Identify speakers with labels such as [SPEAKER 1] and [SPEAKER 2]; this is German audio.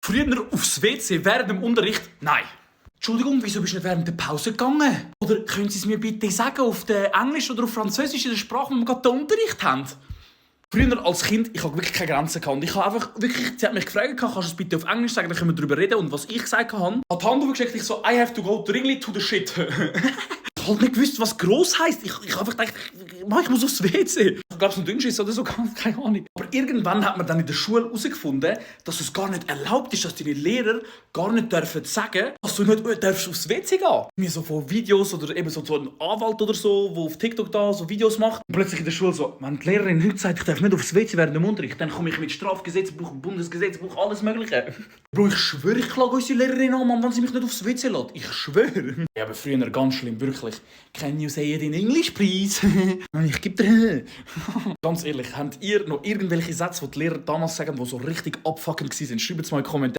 [SPEAKER 1] Früher aufs WC während dem Unterricht? Nein. Entschuldigung, wieso bist du nicht während der Pause gegangen? Oder können Sie es mir bitte sagen, auf der Englisch oder auf Französisch, in der Sprache, wo wir gerade den Unterricht haben? Früher als Kind, ich habe wirklich keine Grenzen gehabt. Ich habe einfach wirklich, sie hat mich gefragt, kannst du es bitte auf Englisch sagen, dann können wir darüber reden. Und was ich gesagt habe, hat die Hand aufgesteckt, ich so, I have to go dringly to the shit. Ich habe halt nicht gewusst, was gross heisst. Ich habe einfach gedacht, ich muss aufs WC. Ich glaube, es ist ein Dünnschiss oder so, keine Ahnung. Aber irgendwann hat man dann in der Schule herausgefunden, dass es gar nicht erlaubt ist, dass deine Lehrer gar nicht dürfen sagen, dass du nicht aufs WC gehen darfst. Mir so von Videos oder eben so ein Anwalt oder so, der auf TikTok da so Videos macht. Und plötzlich in der Schule so, wenn die Lehrerin heute sagt, ich darf nicht aufs WC während dem Unterricht, dann komme ich mit Strafgesetzbuch, Bundesgesetzbuch, alles Mögliche. Bro, ich schwöre, ich klage unsere Lehrerin an, Mann, wenn sie mich nicht aufs WC lässt. Ich schwöre. Ja, aber früher ganz schlimm, wirklich. Can you say it in English, please? Ich gebe dir. Ganz ehrlich, habt ihr noch irgendwelche Sätze, die die Lehrer damals sagen, die so richtig abfuckend waren? Schreibt es mal in die Kommentare.